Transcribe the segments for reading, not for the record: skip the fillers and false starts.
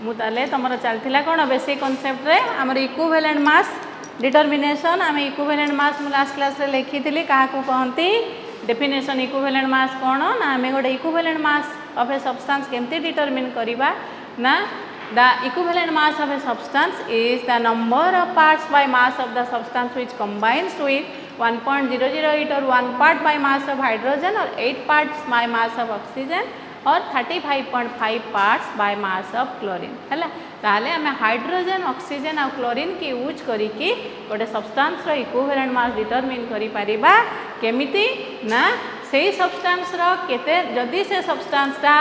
मुझे तुम चलता कौन बेसिक कॉन्सेप्ट रे आमर इक्विवेलेंट मास डिटर्मिनेशन आम इक्विवेलेंट मास मु लास्ट क्लास रे लिखी थी क्या कहती डेफिनेशन इक्विवेलेंट मास कौन ना आम गोटे equivalent mass of a substance केमती डिटरमिन करवा ना the equivalent mass of a substance is the number of parts by mass of the substance which combines with 1.008 or 1 part by mass of hydrogen or 8 parts by mass of oxygen और 35.5 parts by mass of chlorine है ताले आम hydrogen oxygen और chlorine की use करी गोटे substance रो equivalent मास determine करि परिबा केमिति ना सेही सब्सटेंस रो केते जदि से सब्सटेंस ता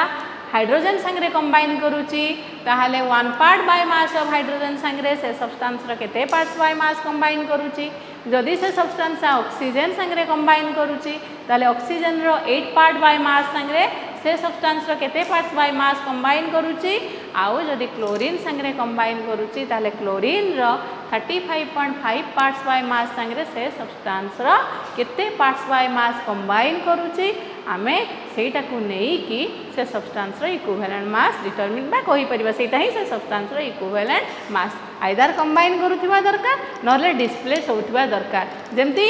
हाइड्रोजन संगे कंबाइन करुच्ची ताहले 1 part by mass of hydrogen संगे से सब्सटेंस रो केते पार्ट्स बाय मास कंबाइन करुच्ची जदि से सब्सटेंस ऑक्सीजन संगे कंबाइन करुच्ची ताहले ऑक्सीजन रो 8 पार्ट बाय मास संगे से सब्सटेंस रो केते पार्ट्स बाय मास कंबाइन करुच्ची आउ जदि क्लोरीन संगे कंबाइन करुच्ची ताहले क्लोरीन रो 35.5 पार्ट्स बाय मास संगे से सब्सटेंस रो केते पार्ट्स बाय मास कंबाइन करुच्ची आमे सेटा को नहीं कि से सब्सटेंस रो इक्विवेलेंट मास डिटरमिन बा कहि परिबा सेटा ही से सब्सटेंस रो इक्विवेलेंट मास आइदर कंबाइन करुथिबा दरकार नले डिस्प्लेस होथिबा दरकार जेमती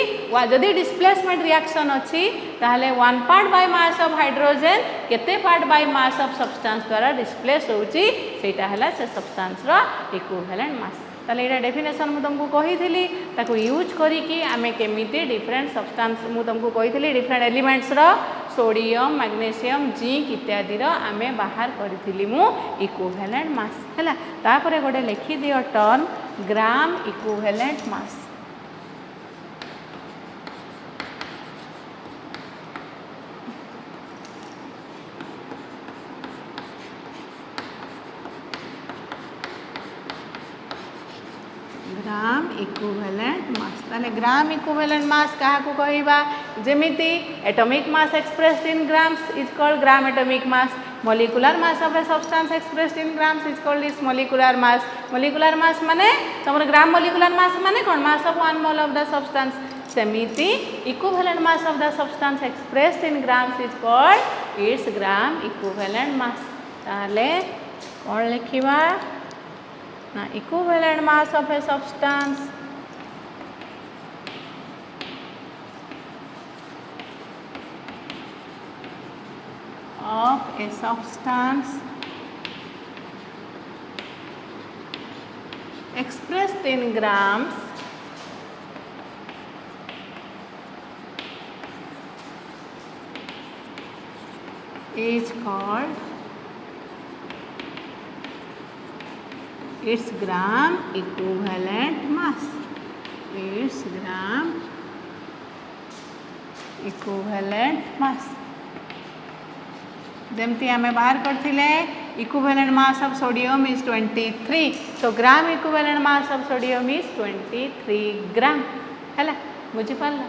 जदि डिस्प्लेसमेंट रिएक्शन अछि ताहले 1 part by mass of hydrogen केते part by mass of substance द्वारा डिस्प्लेस होउची सेटा हला से सब्सटेंस रो इक्विवेलेंट मास ताले एटा डेफिनेशन मु तुमको कही थी ताको यूज करी कि आमे केमिति डिफरेंट सब्सटेंस मु तुमको कही थी डिफरेंट एलिमेंट्स रो सोडियम मैग्नीशियम जिंक इत्यादि रो आमे बाहर करी मु इक्विवेलेंट मास हैला तापरे गोटे लिखि दियो term gram equivalent mass gram equivalent mass ताले ग्राम इक्विवेलेंट मास क्या कहवा जेमिति atomic mass expressed in grams is called gram atomic mass molecular mass of a substance expressed in grams is called its molecular mass माने तुम gram molecular mass माने कौन mass of 1 mole of the substance सेमिति equivalent mass of the substance expressed in grams is called its gram equivalent mass ताले कौन लिखिबा ना equivalent mass of a substance expressed in grams is called its gram equivalent mass its gram equivalent mass जमती आमे बाहर करथिले equivalent mass of sodium is 23 so gram equivalent mass of sodium is 23 ग्राम हैला बुझी पारला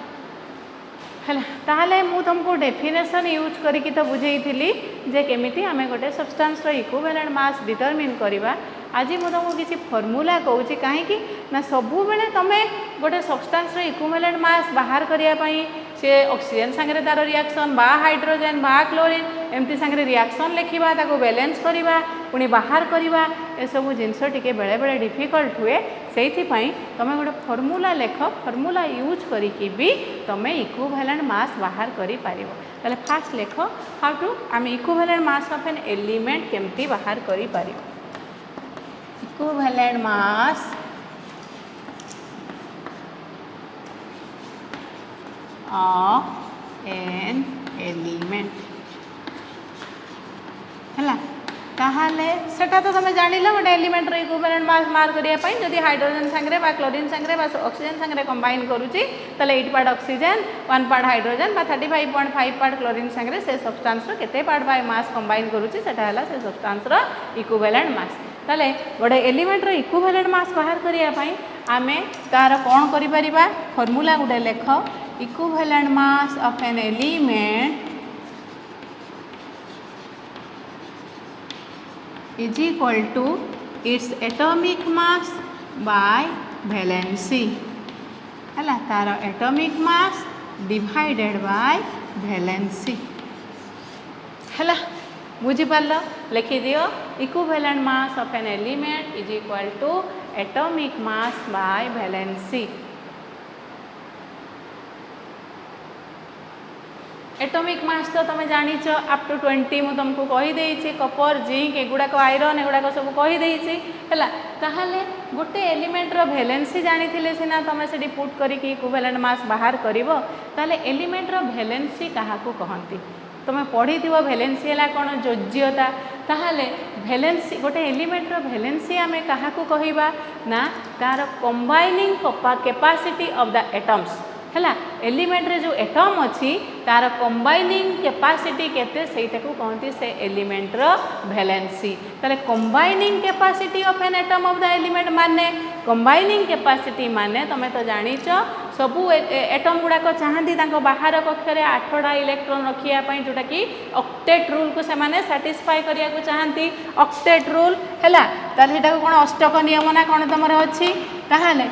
हैला ताहले मु तुमको डेफिनेशन यूज करिकी तो बुझेइथिली जे केमिति आमे गोटे सब्सटेंस रो इक्विवेलेंट मास डिटरमिन करबा आज मुझे तुमको किसी फर्मूला कहूँ कहीं ना सबु बेले तुम गोटे सब्सटेंस रो इक्विवेलेंट मास बाहर करने से ऑक्सीजन संगे तार रिएक्शन बा हाइड्रोजन बा क्लोरीन एमती संगे रिएक्शन लिखा ताको बैलेंस करवा पुणी बाहर करवा ए सब जिनस टिके बेले बेले डिफिकल्ट हुए से तुम गोटे फर्मूला लेख फर्मूला यूज करी भी तुम इक्विवेलेंट मास बाहर कर पार फास्ट लेख हाउ टू आम equivalent mass of an element केमती बाहर कर equivalent mass of an element है ताहले सेटा तो तुम जान गोटे एलिमेंट इक्विवेलेंट मास मार करने जदि हाइड्रोजन संगे बा क्लोरीन संगे बा ऑक्सीजन संगे कंबाइन करुच्ची 8 पार्ट ऑक्सीजन 1 पार्ट हाइड्रोजन बा 35.5 पार्ट क्लोरीन संगे से सब्सटेंस रो केते पार्ट बाय मास कंबाइन करुच्ची सेटा हला से सब्सटेंस रो इक्विवेलेंट मास ताले गोटे एलिमेंट रो इक्विवेलेंट मास बाहर करने आमे तार कौन करिपरिबा फॉर्मूला गोटे लेख equivalent mass of an element is equal to its atomic mass by valency है तार atomic mass divided by valency है बुझी पार लिखि दियो equivalent mass of an element is equal to atomic mass by valency. Atomic mass तो तुम जानिच up to 20 मु तुमको कहीदे कपर जिंक एगुड़ाक आयरन एगुड़ाक सब कहीदे ताहले गोटे एलिमेंटर वैलेंसी जानी सीना तुम से पुट करके इक्विवेलेंट मास बाहर करिवो ताहले एलिमेंटर वैलेंसी क्या कहती तुम पढ़ी थी वैलेंसी है कौन योज्यता ताहले वैलेंसी गोटे एलिमेंटर वैलेंसी आम क्या कहवा ना तार combining capacity of the atoms है एलिमेंट रे जो एटम अच्छी तार कंबाइनिंग कैपेसिटी केते सेटा को कहती से एलिमेंटर वैलेंसी ताले combining capacity of an atom of the element माने कंबाइनिंग कैपेसिटी माने तुम तो जानिच सबू एटम गुड़ाक चाहती बाहर कक्षर 8टा इलेक्ट्रॉन रखापी जोटा कि ऑक्टेट रूल को सेमाने सैटिस्फाई करिया को चाहती ऑक्टेट रूल है कौन अष्टक नियम ना कौन तुम अच्छी ताहले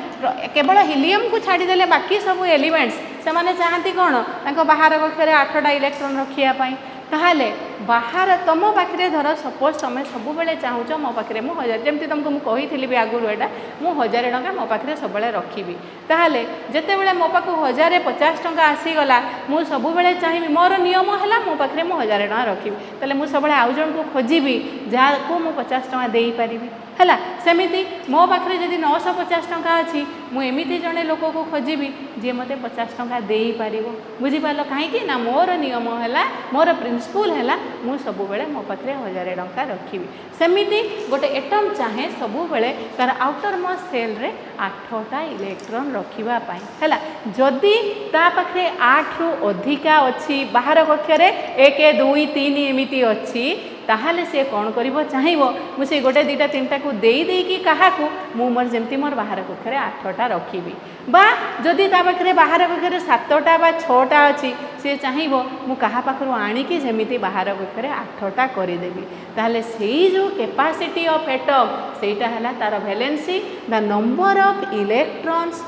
केवल हिलियम को छाड़देले बाकी सब एलिमेंट्स से माने चाहती कौन बाहर कक्षर 8टा इलेक्ट्रॉन रखापी ताहले बाहर तुम पाखे धर सपोज तुम सब बेले चाहूच मो पाखे मुझे जमी तुमको मुझे भी आगुरी एटा मु 1000 टଙ୍କା मो पाखे सब रखी ताहले जिते बड़े मो पाक 1050 टଙ୍କା आसीगला मु सब बेले चाहिए मोर नियम है मो पाखे मु 1000 टଙ୍କା रखी ताले मु सब आउ जन को खोजी जहाँ को मु 50 टଙ୍କା दे पारि है सेमिति मो पाखे जदि 950 टଙ୍କା अच्छी मुझे जड़े लोक को खोजी जी मत 50 टଙ୍କା दे पार बुझीपार कहीं ना मोर नियम है मोर प्रिंसिपल है मु सब बेले मो पाखे 1000 टଙ୍କା रखी सेमिति गोटे एटम चाहे सब बेले तार आउटर मोस्ट सेल रे 8टा इलेक्ट्रॉन रखापी है जदि ता पाखे 8 रु अधिका अच्छी बाहर कक्षर 1 2 3 एमती अच्छी ताहले सी कौन कर चाहब मुझे गोटे 2टा 3टा को देकी क्या मोर जमी मोर बाहर कक्षर 8टा रखी बा जदि ता पाखे बाहर कक्षर 7टा बा 6टा अच्छी सी चाहब मु कहा पाखु आणिकी जमी बाहर कक्षर 8टा करदेवी ताहले से जो कैपेसिटी ऑफ एटम सेटा है तार valency the number of electrons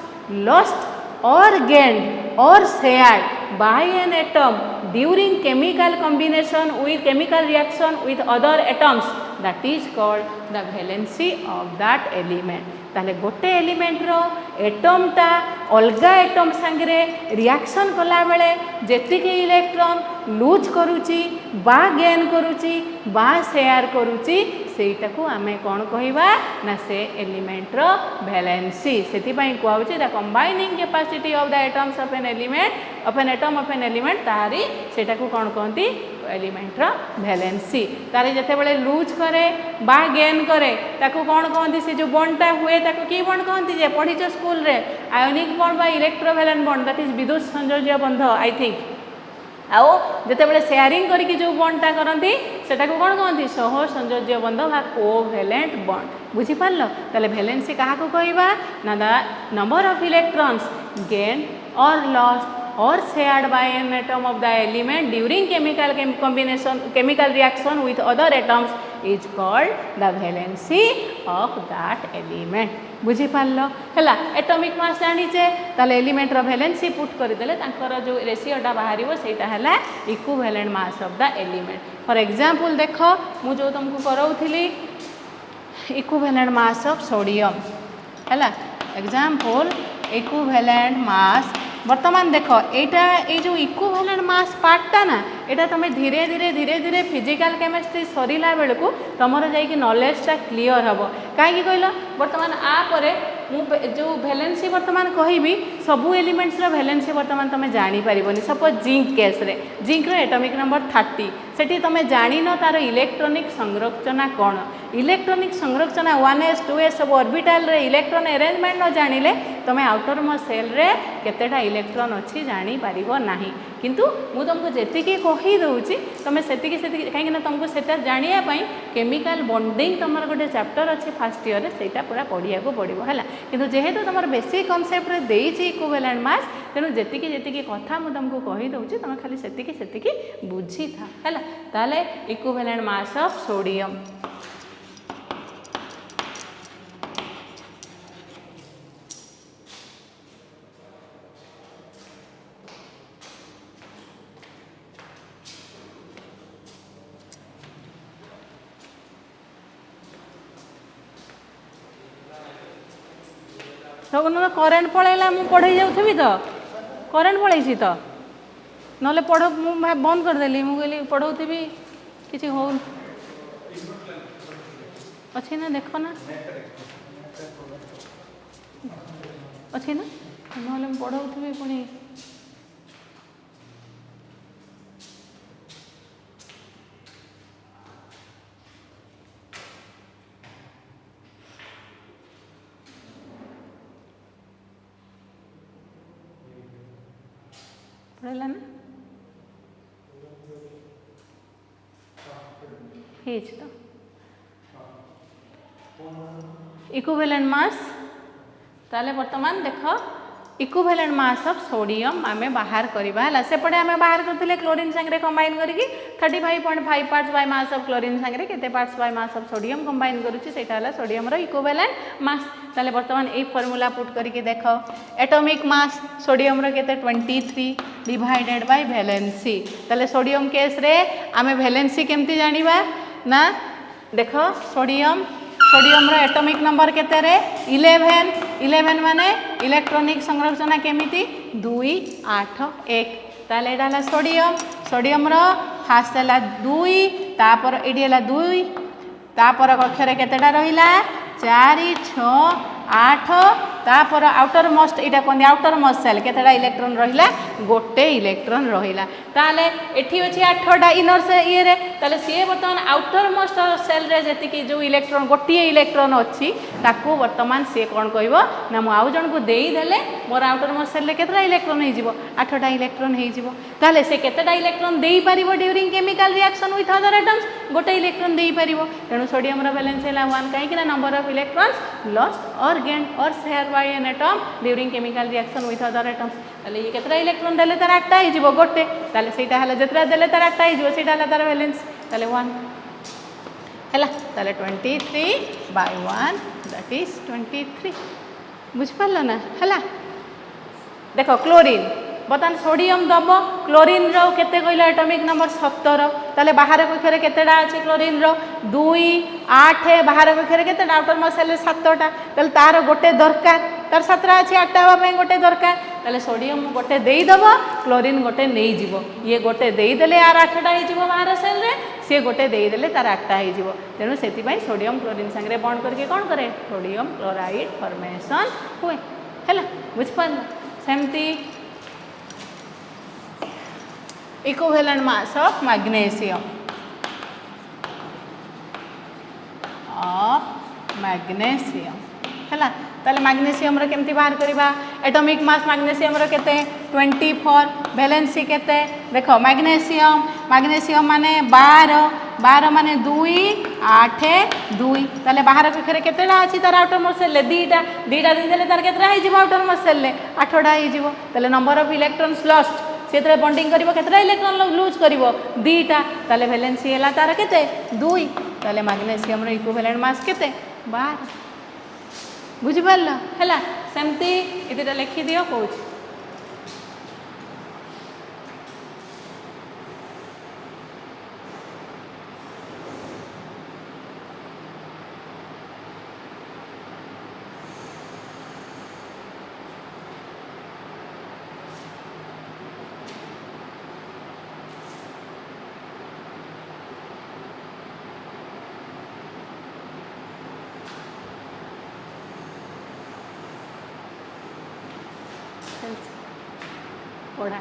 lost or gained or shared by an atom during chemical combination with chemical reaction with other atoms that is called the valency of that element ताले गोटे element रो atom टा अलगा atom संगे reaction कला बेले जेतिके electron lose करुची बा gain करुची बा शेयर करुची सेटा को आमे कौन कहवा ना से एलिमेंट रो वैलेंसी सेति पई कहउची the combining capacity of the atoms of an element of an atom of an element तारी सेटा को कौन कहती एलिमेंट रो वैलेंसी तारी जते बेले लूज करे बा गेन करे ताको कौन कहती से जो बॉन्डटा हुए ताको की बॉन्ड कहती जे पढ़ीच स्कूल रे आयोनिक बॉन्ड बा इलेक्ट्रोवैलेंट बॉन्ड दैट इज विद्युत संयोज्य बंध आई थिंक आओ जिते बड़े शेयरिंग करके जो बॉन्डटा करती सेटा को कौन कहती सह संयोज्य बंध बा कोवैलेंट बॉन्ड बुझीपार ताले वैलेंसी क्या कहवा ना the number of electrons gain और lost or shared by an atom of the element during chemical reaction with other atoms is called the valency of that element बुझीपार है एटॉमिक मास जानीचे ताले element रो valency put करदेले तांकर जो रेशियोटा बाहर सेटा है equivalent mass of the element for example देख मु जो तुमको कराउथली इक्विवेलेंट मास ऑफ सोडियम है एग्जांपल इक्विवेलेंट मास वर्तमान देख ये जो इक्विवेलेंट मास पार्टा ना यहाँ तुम धीरे धीरे धीरे धीरे फिजिकल केमिस्ट्री सरला बेलू तुम जाकि नॉलेजटा क्लीयर हम कहीं कहल बर्तमान आपर मु जो वैलेंसी वर्तमान कहबी सबू एलिमेंट्स रो वैलेंसी वर्तमान तुम जापर सपोज जिंक केस रे जिंक रो एटॉमिक नंबर 30 सेठी तुम जान तार इलेक्ट्रॉनिक संरचना कौन इलेक्ट्रॉनिक संरचना 1s 2s सब ऑर्बिटल रे इलेक्ट्रॉन अरेंजमेंट न जानिले तुम आउटर मोस्ट सेल रे केतेटा इलेक्ट्रॉन अच्छी जानी पारिबो नाही किंतु मु तुमको जेतिकी कही दउची तुम सेतिकी सेतिकी कहीं तुमको सेटा जानिया पई केमिकल बॉन्डिंग तुम गोटे चैप्टर अच्छे फर्स्ट ईयर रे सेटा पूरा पढ़िया को पड़ो है किंतु जेहेतु तुम बेसिक कॉन्सेप्ट रे देइची इक्विवेलेंट मास तेणु जेतिकी जेतिकी कथा मु तुमको कही दउची तुम खाली सेतिकी सेतिकी बुझी था है ताले इक्विवेलेंट मास ऑफ सोडियम तो करेन्ट पलैला मु पढ़े जाऊथि तो करेन्ट पलैसी तो ना पढ़ मु बंद करदेली मुझे पढ़ाऊथी किसी हो अच्छी ना देख ना अच्छी ना ना पढ़ाऊथी पुणी पढ़ेला ना तो इक्विवेलेंट मास ताले वर्तमान देख इक्विवेलेंट मास ऑफ सोडियम आमे बाहर करबा हला सेपटे आमे बाहर करथिले क्लोरीन संगे कंबाइन करके 35.5 parts by mass of chlorine संगे केते parts by mass of sodium combine करूची सेटा हला सोडियम रो इक्विवेलेंट मास ताले वर्तमान ए फार्मूला पुट करके देखो एटॉमिक मास सोडियम रो केते 23 डिवाइडेड बाय वैलेंसी ताले सोडियम केस रे आमे वैलेंसी केमती जानिबा ना देखो सोडियम सोडियम रो एटॉमिक नंबर केते रे 11 माने इलेक्ट्रॉनिक संरचना केमिति 2 8 1 ताले एडा हला सोडियम सोडियम रो फास्ट हला 2 तापर एडी हला 2 तापर कक्षरे केतेडा रहिला 4 6 8 तापर आउटर मोस्ट इटा कोन आउटर मोस्ट सेल केतेडा इलेक्ट्रॉन रहिला गोटे इलेक्ट्रॉन रहिला ताले एठी अछि 8टा इनर से ये रे ताले से वर्तमान आउटर मोस्ट सेल रे जति कि जो इलेक्ट्रॉन गोटे इलेक्ट्रॉन अछि ताको वर्तमान से कोन कहइबो ना मु आउ जन को देई देले मोर आउटर मोस्ट सेल रे केतेडा इलेक्ट्रॉन हे जिवो 8टा इलेक्ट्रॉन हे जिवो ताले से केतेडा इलेक्ट्रॉन देई परिबो during chemical reaction with other atoms गोटे इलेक्ट्रॉन देई परिबो तेनु सोडियम रो बैलेंस हैला 1 काहे कि ना नंबर ऑफ इलेक्ट्रॉन्स लॉस्ट और गेन और share by an atom during chemical reaction with other atoms ताले ये केतरा इलेक्ट्रॉन देले तार 8टा हे जिवो गोटे ताले सेटा हला जेतरा देले तार 8टा हे जिवो सेटा हला तार बैलेंस ताले 1 हला ताले 23 by 1 that is 23 बुझ पारलो ना हला देखो क्लोरीन बर्तमान सोडियम दब क्लोरीन रो केते कहला एटॉमिक नंबर 17 ताले बाहर कक्षरे केतेडा अछि क्लोरीन रो 2 8 बाहर कक्षरे केतेडा आउटर मोस्ट सेल 7टा ताले तार गोटे दरकार तार 17 अछि 8टा हवा पे गोटे दरकार ताले सोडियम गोटे देई दबो क्लोरीन गोटे नेई जिवो ये गोटे देई देले आर 8टा हे जिवो बाहर सेल रे से गोटे देई देले तार 8टा हे जिवो तेनु सेति पई सोडियम क्लोरीन संगे बॉन्ड करके कोन करे सोडियम क्लोराइड फॉर्मेशन होय हैला बुझ पाल सेमती इक्विवेलेंट मास ऑफ मैग्नीशियम हैला ताले मैग्नीशियम रो केमती बाहर करबा एटॉमिक मास मैग्नीशियम रो केते 24 वैलेंसी केते देखो मैग्नीशियम माने 12 माने 2 8 2 ताले बाहर कक्षरे केतेडा अछि तार आउटर मोस्ट सेल दीटा दे देले तार केतेडा हे जिवो आउटर मोस्ट सेल 8टा हे जिवो ताले नंबर ऑफ इलेक्ट्रॉन्स लॉस्ट से बॉन्डिंग करिवो केतेटा इलेक्ट्रॉन लूज करिवो 2टा ताले वैलेंसी हला तार केते 2 ताले मैग्नीशियम रो इक्विवेलेंट मास केते 12 बुझि पारलो हला सेमती इतिटा लिखि दियो कहूची पढ़ा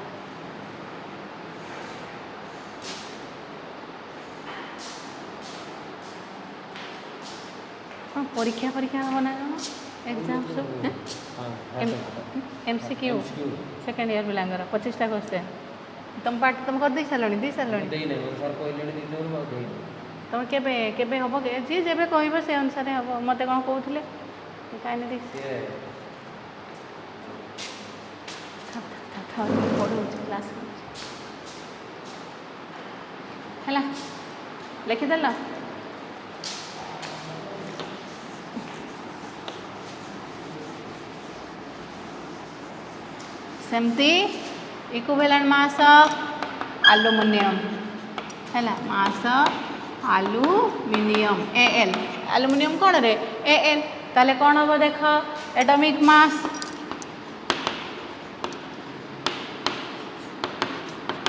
परीक्षा परीक्षा हम ना एग्जाम सब एमसीक्यू सेकेंड ईयर पिलांगर 25टा क्वेश्चन तुम पाठ तुम कर दे सारणी तुम केबे केबे हबो के जी जेबे कहबो से अनुसार हबो मते कोन कहउथिले काई नै क्लास है लिखिदेल सेमती इक्विवेलेंट मास ऑफ एल्युमिनियम है mass of aluminium Al aluminium कौन रे एल ताले कौन हम देख atomic mass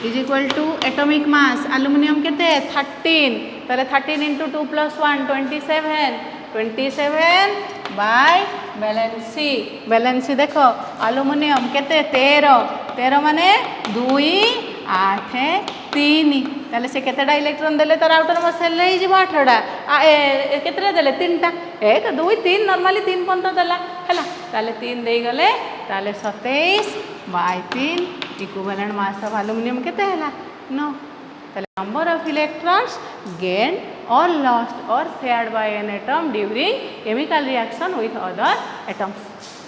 is equal to atomic mass aluminium केते 13 ताले 13 इंटू 2 प्लस 1 27 बाय बैलेंसी देख एल्युमिनियम केते 13 माने 2 8 3 ताले से केतेटा इलेक्ट्रॉन देले तार आउटर मास सेल रे जीव 8टा केतेटा देले 3टा 1 2 3 नॉर्मली 3 पर्यंत देला हैला ताले 3 देई गले ताले 27 by 3 equivalent mass of aluminium केते हैला 9 ताले number of electrons gain or lost or shared by an atom during chemical reaction with other atoms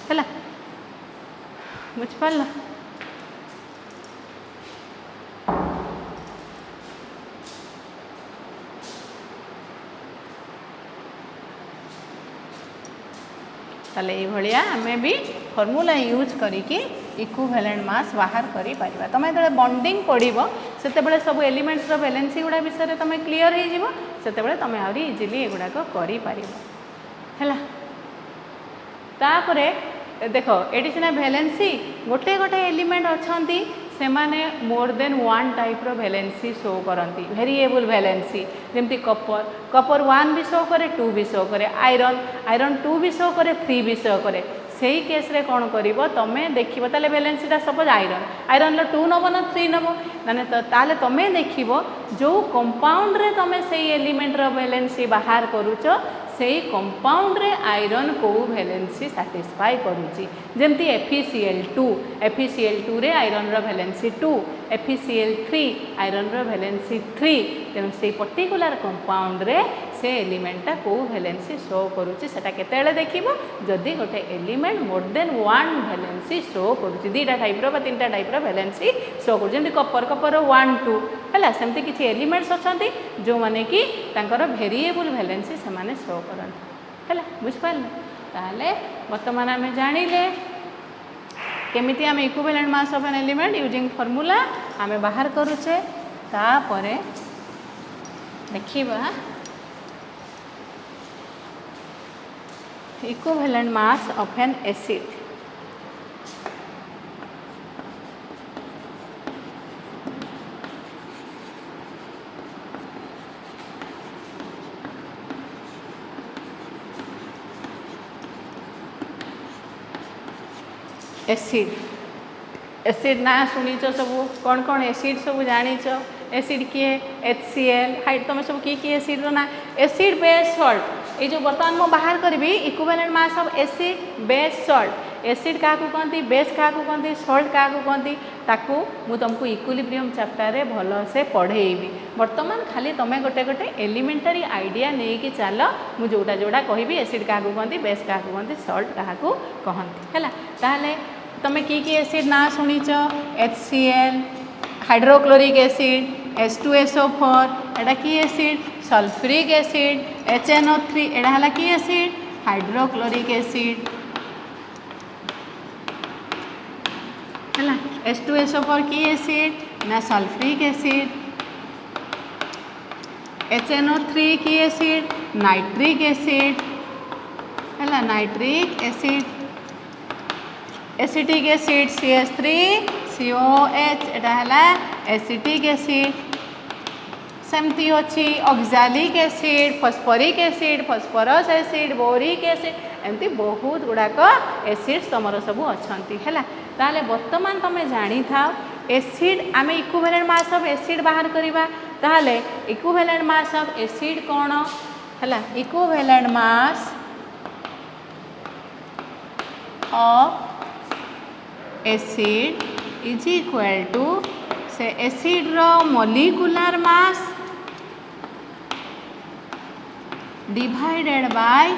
हैला बुझ पाला ताले ये भलिया हमें भी फॉर्मूला यूज करिकी इक्विवेलेंट मास बाहर करि परिबा तमे जले बॉन्डिंग पड़िबो सेते बेले सब एलिमेंट्स रो वैलेंसी गुडा विषय तमे क्लियर हे जिवो सेते बेले तमे आउरी इजीली एगुडा को करि परिबो हैला तापरे देखो एडी सिना वैलेंसी गोटे गोटे एलिमेंट अछंती से माने मोर देन वन टाइप रो वैलेंसी शो करंती वेरिएबल वैलेंसी जेमती कॉपर 1 भी शो करे 2 भी शो करे आयरन 2 भी शो करे 3 भी शो करे सेही केस रे कोन करिवो तमे देखिबो ताले वैलेंसीटा सपोज आयरन लो 2 नबो ना 3 नबो माने ताले तमे देखिबो जो कंपाउंड रे तमे सेही एलिमेंट रो वैलेंसी बाहर करूचो सेही कंपाउंड रे आयरन को वैलेंसी सैटिस्फाई करूची जेमती FeCl2 रे आयरन रो वैलेंसी 2 FeCl3 आयरन रो वैलेंसी 3 तेणु से पर्टिकुलर कंपाउंड रे से एलिमेंटा को वैलेंसी शो करूची सेटा केतेले देखिबो जदी गोटे एलिमेंट मोर देन वन वैलेंसी शो करूची दीटा टाइप रो बा तीनटा टाइप रो वैलेंसी शो करू जेमती कॉपर 1 2 हैला सेमती किछि एलिमेंट्स अछंती जो माने कि तांकर वेरिएबल वैलेंसी से माने शो करंती हैला बुझ पाले ताले वर्तमान आमे जानिले केमिति आमे equivalent mass of an element using formula आमे बाहर करूचे तापरे देखिबा equivalent mass of N acid acid ना शुणीच सब कौन कौन एसिड सब जानीच एसिड किए HCl हाइट तुम सब किए एसिड रो ना एसिड बेस सॉल्ट ये जो बर्तमान मो बाहर करी equivalent mass of acid base salt acid क्या कहती बेस क्या कहती सॉल्ट क्या कहती ताकू मु तुमको इक्विलिब्रियम चैप्टर रे भल से पढ़ेबी बर्तमान खाली तुम गोटे गोटे एलिमेंटरी आइडिया नहीं कि चल मु जोटा जोटा कहबी एसिड क्या कहती बेस क्या कहती सॉल्ट क्या कहती है ताहले तुम कि एसिड ना शुणीच HCl हाइड्रोक्लोरिक एसिड H2SO4 एटा की एसिड सल्फ्यूरिक एसिड HNO3 एटा हला की एसिड हाइड्रोक्लोरिक एसिड हला H2SO4 की एसिड ना सल्फ्यूरिक एसिड HNO3 की एसिड नाइट्रिक एसिड हला nitric acid acetic acid CH3COH एटा हला एसिटिक एसिड सेमती अच्छी oxalic acid phosphoric acid phosphorous acid boric acid एमती बहुत गुड़ाक एसिड्स तुम सब अच्छा है ताले बर्तमान तुम जानी था एसिड आम इक्विवेलेंट मास ऑफ एसिड बाहर करवा ताले इक्विवेलेंट मास ऑफ एसिड कौन है equivalent mass of acid is equal to से एसिड रो molecular mass divided by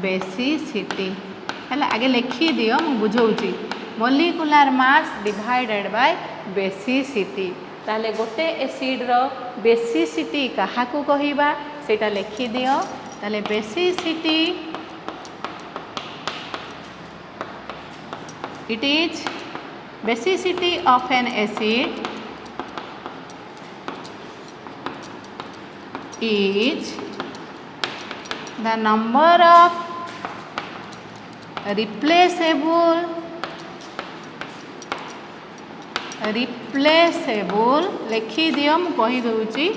basicity है आगे लिखी दियो मु बुझौची molecular mass divided by basicity ताले गोटे एसिड रो बेसिसिटी काहाकू कहिबा सेटा लिखि दियो ताले basicity it is basicity of an acid is the number of replaceable लिखि दियो मु कहि दउची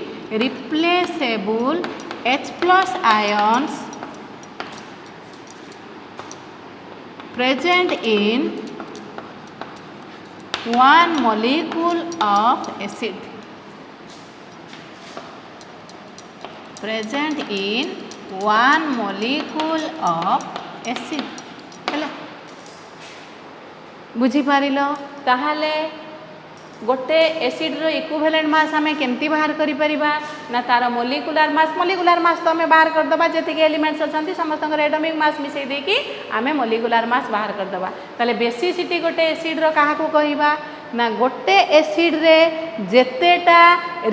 replaceable H+ ions present in one molecule of acid present in one molecule of acid ହେଲା बुझी पारिलो ताहाले गोटे एसिड रो इक्विवेलेंट मास आमे केमती बाहर करि परिबा ना तार मोलिकुलर मास तो आमे बाहर कर दबा जति के एलिमेंट्स अछंती समस्त एटॉमिक मास मिसै दे कि आमे मोलिकुलर मास बाहर कर दबा ताले बेसिसिटी गोटे एसिड रो काहा को कहिबा ना गोटे एसिड रे जेतेटा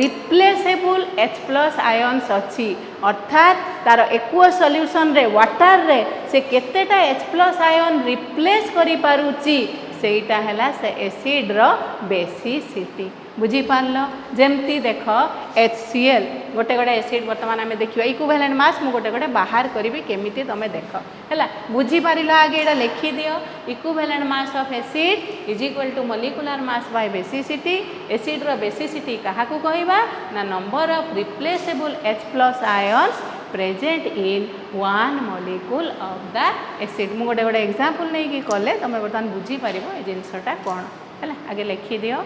रिप्लेसेबल H+ आयन्स अछि अर्थात तार एक्वस सॉल्यूशन रे वाटर रे से केतेटा H+ आयन रिप्लेस करि पारुची सेटा हैला से एसिड रो बेसिसिटी बुझी पारलो जेमती देख HCl गोटे गोटे एसिड वर्तमान आमे देखिबा इक्विवेलेंट मास मु गोटे गोटे बाहर करिवि केमिति तमे देख हैला बुझी पारिलो आगे एडा लिखि दियो equivalent mass of acid is equal to molecular mass by basicity acid रो बेसिसिटी काहा को कहिबा ना number of replaceable H+ ions present in one molecule of the acid मु गोटे गोटे एग्जांपल नै कि कले तमे बर्तमान बुझी पारिबो ए जिंसटा कोन हैला आगे लिखि दियो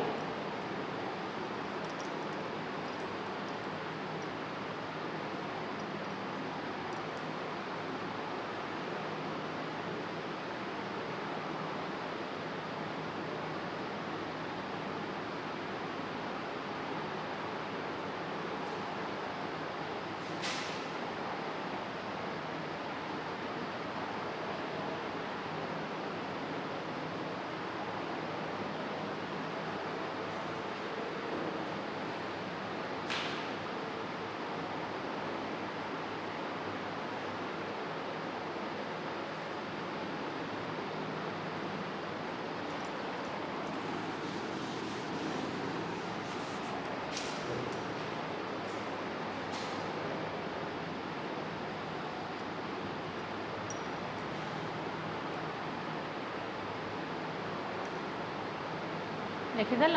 लिखिदेल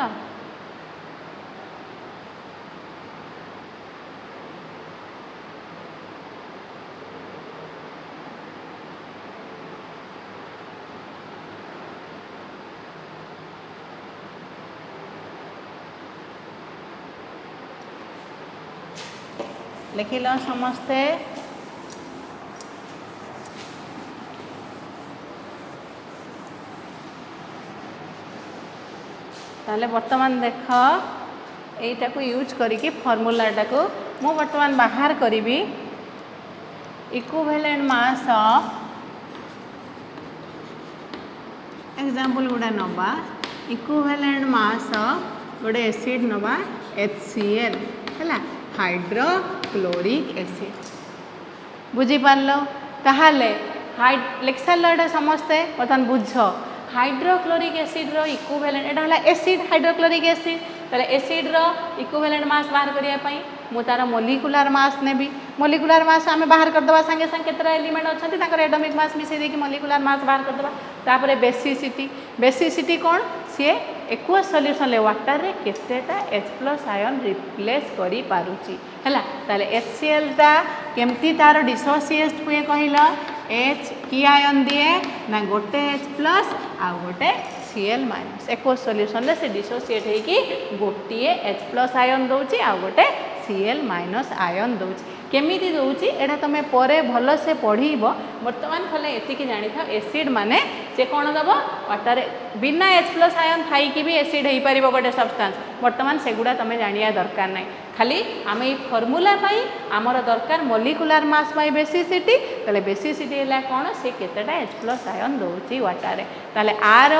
लिखिल समस्ते ताले वर्तमान देख यहीटा को यूज करिकी फॉर्मूलाटा को मु वर्तमान बाहर करी इक्विवेलेंट मास ऑफ एग्जांपल गुडा नबा इक्विवेलेंट मास ऑफ गोटे एसिड नबा HCl हैला हाइड्रोक्लोरिक एसिड बुझी पारलो ताहाले लेक्साल समस्ते बर्तमान बुझ हाइड्रोक्लोरिक एसिड रो इक्विवेलेंट एटा हला एसिड हाइड्रोक्लोरिक एसिड ताले एसिड रो इक्विवेलेंट मास बाहर करिया पई मु तार मोलिकुलर मास नेबी मोलिकुलर मास आमे बाहर कर दबा संगे संगे केतरा एलिमेंट अछंती ताकर एटॉमिक मास मिसै दे कि मोलिकुलर मास बाहर कर दबा तापरे बेसिसिटी कोन से एक्वस सॉल्यूशन ले वाटर रे केतेटा H+ आयन रिप्लेस करि पारुची हैला ताले HCl ता केमती तार डिसोसिएट हुए कहिला H की आयन दिए ना गोटे H+ आ गोटे Cl- एक्वस सॉल्यूशन ले से डिसोसिएट है कि गोटे H+ आयन दउची आ गोटे Cl- आयन दउची केमिति दउची एटा तमे परे भलो से पढ़ीबो वर्तमान खले एति कि जानि था एसिड माने से कोन दबो वाटर बिना H+ आयन थाई कि भी एसिड हेई परिबो गोटे सब्सटेंस वर्तमान सेगुडा तमे जानिया दरकार नै खाली आमे ई फार्मूला पाई हमर दरकार मोलिकुलर मास बाय बेसिसिटी तले बेसिसिटी हैला कोन से केतेटा H+ आयन दउची वाटर रे तले आर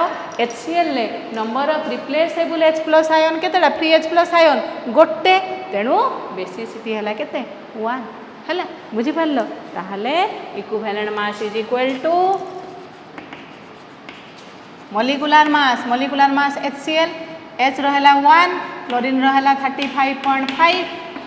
HCl ले number of replaceable H+ ion केतेटा फ्री H+ आयन गोटे तेणु बेसिसिटी हैला केते 1 हैला बुझी पारलो ताहले equivalent mass is equal to molecular mass HCl H रहेला 1 क्लोरीन रहेला 35.5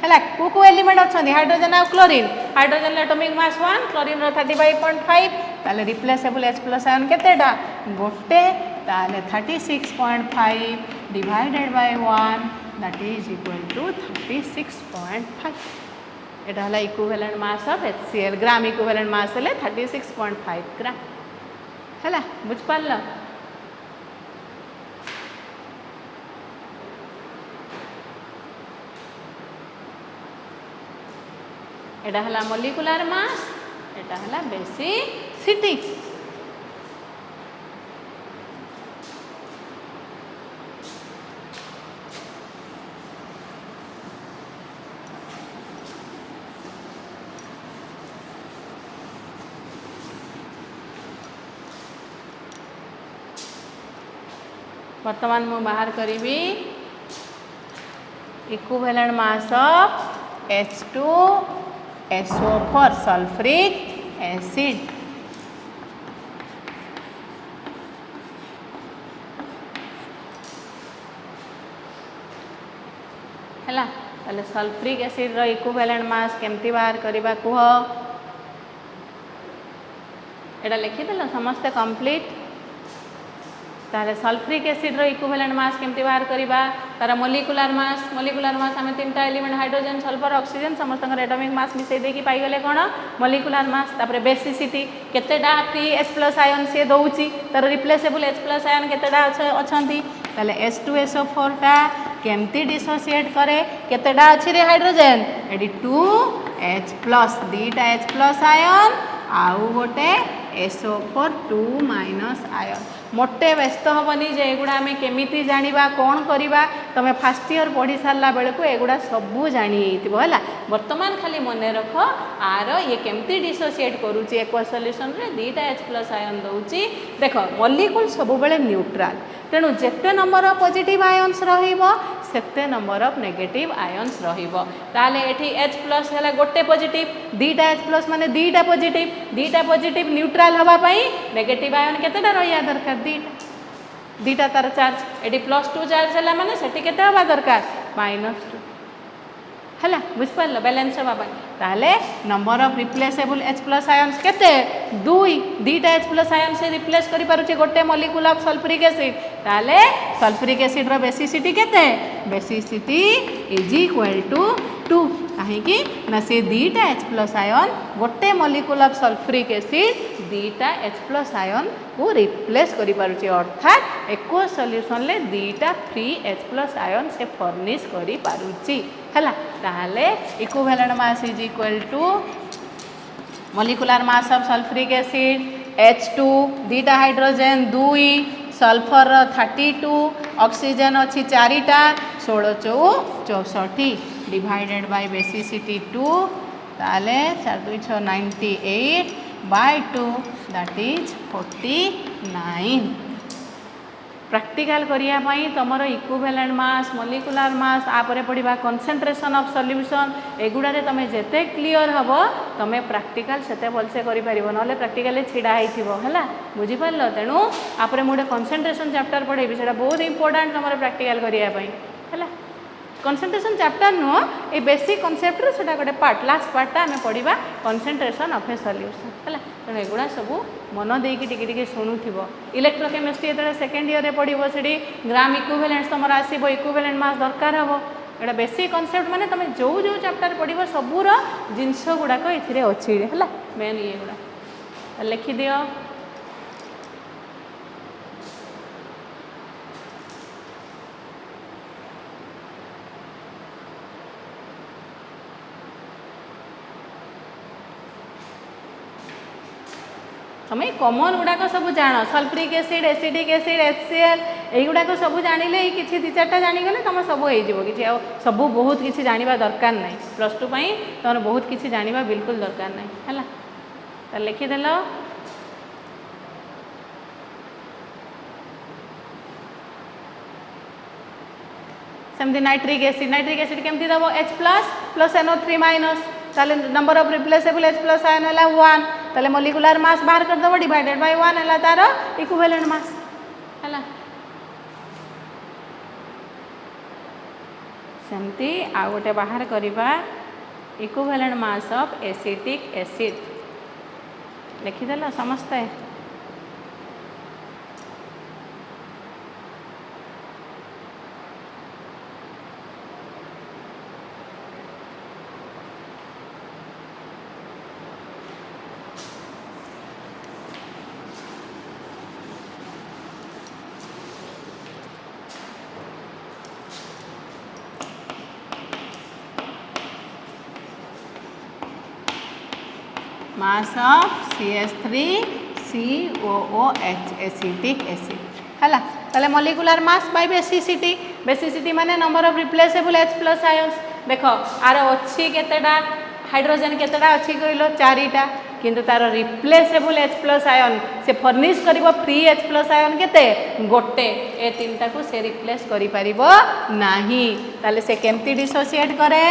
हैला को एलिमेंट अछंदी हाइड्रोजन आ chlorine hydrogen atomic mass 1 chlorine रो 35.5 ताले रिप्लेसेबल H प्लस आयन केतेटा गोटे ताले 36.5 divided by 1 that is equal to 36.5 एटा हला equivalent mass of HCl gram equivalent mass हेले 36.5 ग्राम हला बुझ पारल एटा हला मोलिकुलर मास एटा हला बेसिसिटी वर्तमान मु बाहर करी equivalent mass of H2SO4 sulphuric acid हैला ताले सल्फ्रिक एसिड रो इक्विवेलेंट मास केमती बाहर करबा कुह एटा लिखि देला समस्त कंप्लीट ताले सल्फ्रिक एसिड रो इक्विवेलेंट मास केमती बाहर करबा तार मोलिकुलर मास आमे तीनटा एलिमेंट हाइड्रोजन सल्फर ऑक्सीजन समस्त एटॉमिक मास मिसई देकी पाई गले कोन मोलिकुलर मास तापर बेसिसिटी केतेडा फ्री H प्लस आयन से दउची तार रिप्लेसेबल H प्लस आयन केतेडा अछंती ताले H2SO4 टा केमती डिसोसिएट करे केतेडा अछि रे हाइड्रोजन एडी 2H प्लस दीटा H प्लस आयन आउ गोटे SO4 2 माइनस आयन मोटे व्यस्त हेनी जे एगुड़ा आम केमी जाना कौन करवा तुम फास्ट इयर पढ़ी सारा बेलू एगुड़ा सबू जानी है बर्तमान खाली मन रख आर ये केमती डिसोसिएट करुच्ची एक्वा सल्यूशन रे दीटा H प्लस आयन दौची देख मॉलिक्यूल सब बेले न्यूट्राल तेणु जिते नंबर ऑफ पॉजिटिव आयन्स सेते नंबर ऑफ नेगेटिव आयन्स ताले एठी H प्लस है गोटे पॉजिटिव दीटा H प्लस माने दीटा पॉजिटिव न्यूट्राल हवापाई नेगेटिव आयन केतेटा रहिया दरकार दीटा तार चार्ज एटी +2 चार्ज है माने सेठी केते हवा दरकार -2 है बुझिपार बैलेंस हाँपाई ताले number of replaceable H plus ions केते 2 दीटा H प्लस आयन से रिप्लेस करि पारुचे गोटे मॉलिक्यूल ऑफ सल्फ्यूरिक एसिड ताले सल्फ्यूरिक एसिड रो बेसिसिटी केते बेसिसिटी इज इक्वल टू 2 कहीं ना से दीटा H प्लस आयन गोटे मॉलिक्यूल ऑफ सल्फ्यूरिक एसिड दीटा H प्लस आयन को रिप्लेस करि पारुचे अर्थात एक्वा सॉल्यूशन ले दीटा फ्री H प्लस आयन से फर्निश करि पारुची हला ताले equivalent mass is equal to molecular mass of sulphuric acid H2 दीटा हाइड्रोजन 2 सल्फर 32 ऑक्सीजन अच्छी 4टा 16 64 डिवाइडेड बाय बेसिसिटी 2 ताले 4 2 6 98 बाय 2 दैट इज 49 प्रैक्टिकल करिया पई तमरो इक्विवेलेंट मास मॉलिक्यूलर मास आपरे पढ़िबा कंसंट्रेशन ऑफ सॉल्यूशन एगुडा तमे जेते क्लियर हबो तमे प्रैक्टिकल सेते भलसे करि परिबो नले प्रैक्टिकली छिडा आइथिबो हला बुझि पारलो तेनु आपरे मोडे कंसंट्रेशन चैप्टर पढेबी सेटा बहुत इंपोर्टेंट तमरो प्रैक्टिकल करिया पई हला कंसंट्रेशन चैप्टर नो ए बेसिक कॉन्सेप्ट रो सेटा गोटे पार्ट लास्ट पार्टटा आमे पढ़िबा कंसंट्रेशन ऑफ ए सॉल्यूशन हला तेनु एगुडा सबु मन देकी टिके टिके शुणुथिबो इलेक्ट्रोकेमिस्ट्री एतरे सेकेंड ईयर रे पढ़िबो सेडी ग्राम इक्विवेलेंट तमर आसीबो इक्विवेलेंट मास दरकार हबो एटा बेसिक कॉन्सेप्ट माने तमे जो जो चैप्टर पढ़िबो सबुर जिंस गुडा को इथिरे अछि हला मेन ये गुडा लिखि दियो तुम्हें कॉमन गुड़ाक सब जान sulphuric acid acidic acid HCl युड़ाक सब जानिले किसी 2-4टा जानीगले तुम सब हो कि सब बहुत किसी जाना दरकार ना +2 तुम बहुत किसी जाना बिल्कुल दरकार ना है लिखिदेल सेमती नाइट्रिक एसिड केमती दब H प्लस NO3 माइनस ताले number of replaceable H plus ion है 1 ताले मॉलिक्यूलर मास बाहर कर दब डिवाइडेड बाय 1 है तार इक्विवेलेंट मास है सेमती आ गोटे बाहर करवा equivalent mass of acetic acid लिखिदेल समस्ते mass of CH3COOH acetic acid है ताले molecular mass by basicity basicity माने number of replaceable H plus ions देख आर अच्छी केतेटा हाइड्रोजन केतेटा अच्छी कहलो 4टा किंतु तार रिप्लेसेबल H प्लस आयन से फर्निश करिवो फ्री H प्लस आयन केते गोटे ए तीनटा को से रिप्लेस करि परिबो नाही ताले से केमती डिसोसिएट करे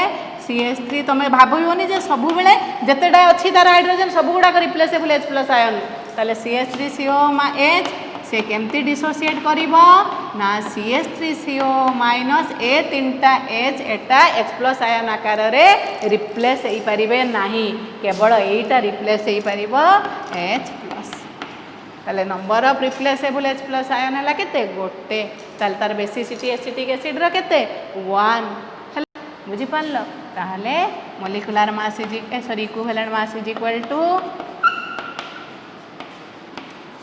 CH3 तुम भावनी जे सब बेले जितेटा अच्छी तार हाइड्रोजन सब गुड़ाक रिप्लेसेबल H प्लस आयन ताले CH3COH से केमती डिसोसिएट करिवो ना CH3CO माइनस ए तीनटा H एटा H प्लस आयन आकार रे रिप्लेस होई परिबे नाही केवल एटा रिप्लेस होई परिबो H प्लस ताले number of replaceable H plus ion हला केते गोटे ताले तार बेसिसिटी एसिटिक एसिड रो केते 1 बुझी पारल ताहले molecular mass equivalent mass is equal to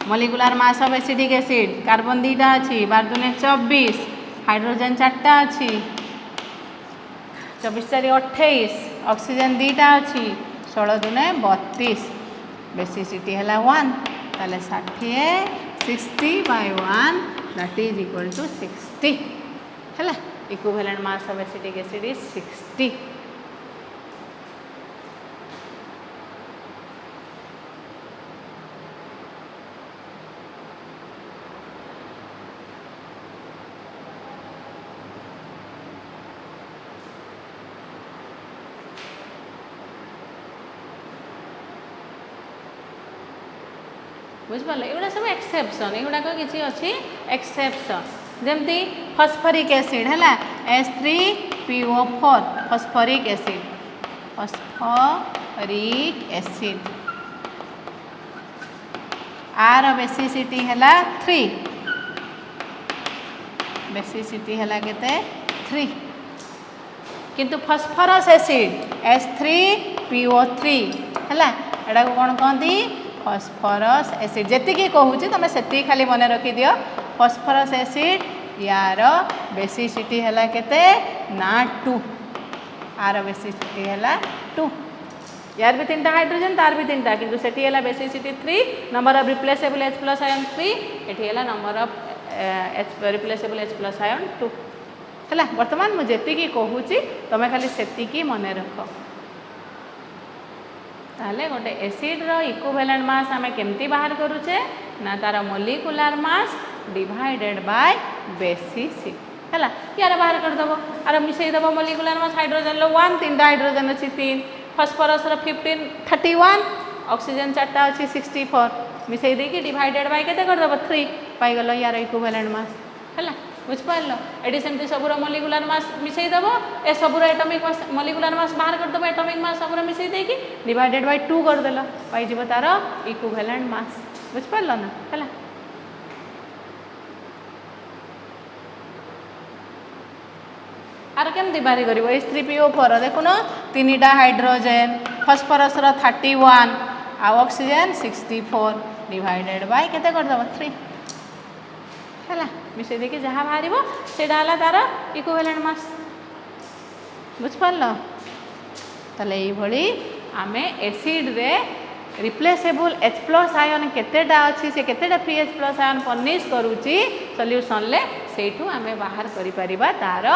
molecular mass of acetic acid carbon 2टा अच्छी 12 दूने 24 हाइड्रोजन 4टा अच्छी 24 4 28 ऑक्सीजन 2टा अच्छी 16 दूने 32 बेसिसिटी है 1 ताले 60 by 1 that is equal to 60 है equivalent mass of acetic acid is 60 बुझिपारे एगुड़ा सब एक्सेप्शन एगुड़ाक किसी अच्छी एक्सेप्शन जमती फॉस्फोरिक एसिड है H3PO4 phosphoric acid are basicity है 3 बेसिसिटी है केते 3 किंतु फॉस्फोरस एसिड H3PO3 है एटा को कौन कहती फॉस्फोरस एसिड जी कहूँ तुम से खाली मन रखी दियो फॉस्फोरस एसिड यार बेसिसिटी है केते ना 2 आर बेसिसिटी है 2 यार भी 3टा हाइड्रोजन तार भी 3टा किंतु सेठी है basicity 3 number of replaceable H plus ion 3 एठी है number of replaceable H plus ion 2 है वर्तमान मुझे जी कहूँ तुम खाली से मन रख ताले गोटे एसिड रो इक्विवेलेंट मास आमे केमती बाहर करूचे ना तार molecular mass divided by basicity है यार बाहर कर दबो आर मिसई दबो मॉलिक्यूलर मास हाइड्रोजन लो 1 3टा हाइड्रोजन अच्छी 3 फॉस्फोरस रो 15 31 ऑक्सीजन 4टा अच्छी 64 मिसई देकी डिवाइडेड बाय केते कर दबो 3 पाई गलो यार इक्विवेलेंट मास है बुझिपार एटी सेमती सबूर मॉलिक्यूलर मास मिसई दब ए सबूर एटॉमिक मास मॉलिक्यूलर मास बाहर कर दब एटॉमिक मास सबूर मिसई देकी डिवाइडेड बाय 2 कर देला पाई जीव तार इक्विवेलेंट मास बुझिपार ना है आर केमती बाहरी कर H3PO4 देखुन 3टा हाइड्रोजन फॉस्फोरस 31 आ ऑक्सीजन 64 डिवाइडेड बाय केते कर दब 3 है मिसई देखिए जहाँ बाहर से तार इक्विवेलेंट मास बुझिपार ताले ये आम एसिड रे रिप्लेसेबल H प्लस आयन केतेटा अच्छी से केतेटा free H plus ion furnish करुच्ची सॉल्यूशन ले सेठू आम बाहर करिपरिबा तार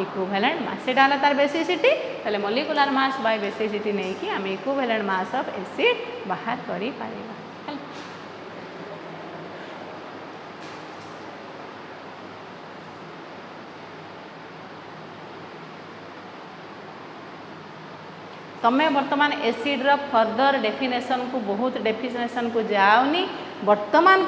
इक्विवेलेंट मास सेटा तार बेसिसिटी ताले मॉलिक्यूलर मास बाय बेसिसिटी नहीं कि आम इक्विवेलेंट मास ऑफ एसिड बाहर करिपरिबा तमें वर्तमान एसिड रो फर्दर डेफिनेशन को बहुत डेफिनेशन को जाओनी वर्तमान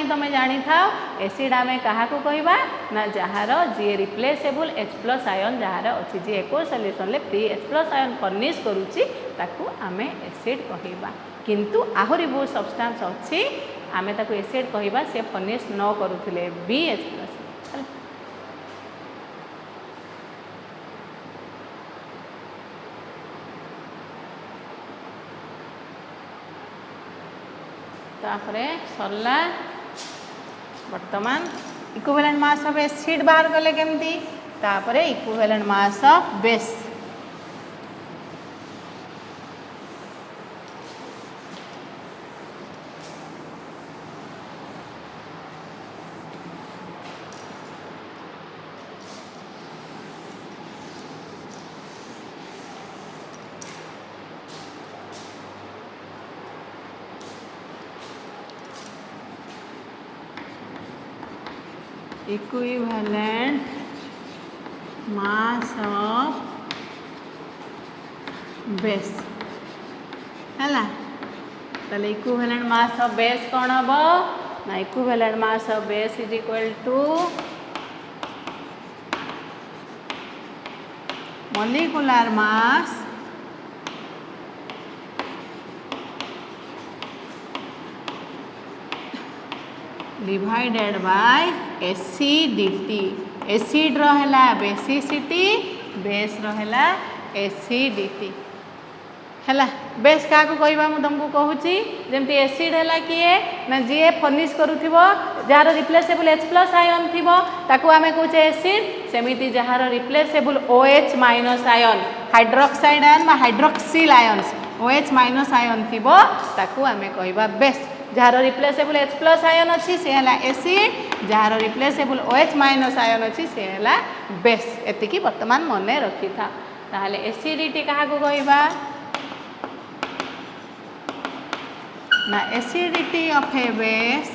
तुम जानी था एसिड आम क्या कहवा ना जार जी रिप्लेसेबल H प्लस आयन जार अच्छी जी एको सॉल्यूशन ले free H plus ion furnish करुच्ची ताकू आम एसिड कहवा। किंतु आहरी बहुत सब्सटेंस अच्छी आम ताको एसिड कहवा से फर्निश न करुले BH+। तापरे सरला वर्तमान इक्विवेलेंट मास ऑफ एसिड बाहर कले केमती तापरे equivalent mass of base. equivalent mass of base है ताले equivalent mass of base कौन हम ना equivalent mass of base is equal to molecular mass divided by acidity। Acid रहा बेसिसिटी बेस रहा एसिडिटी है। बेस क्या कहवा मुझे तुमको कहूँ जमती एसिड है किए ना जी फर्निश करूथिबो जार रिप्लेसेबल H+ आयन थी ताकू आमे कहूचे एसिड सेमिति जार replaceable OH- ion hydroxide ion बा हाइड्रोक्सिल आयन्स OH- आयन थी ताकू आमे कहवा बेस। जार रिप्लेसेबल H+ आयन अच्छी से है एसिड जार रिप्लेसेबल OH- आयन अच्छी से है बेस। एतिकी वर्तमान मन रखी था ताहले एसिडिटी क्या कहवा ना acidity of A base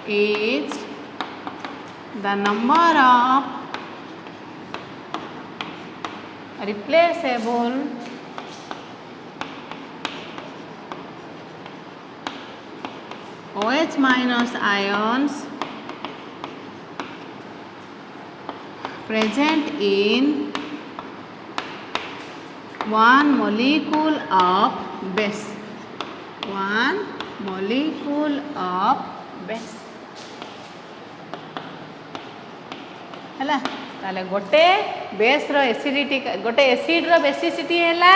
is the number of replaceable OH- ions present in one molecule of base। one molecule of base है ताले गोटे बेस रो एसिडिटी गोटे एसिड रो बेसिसिटी है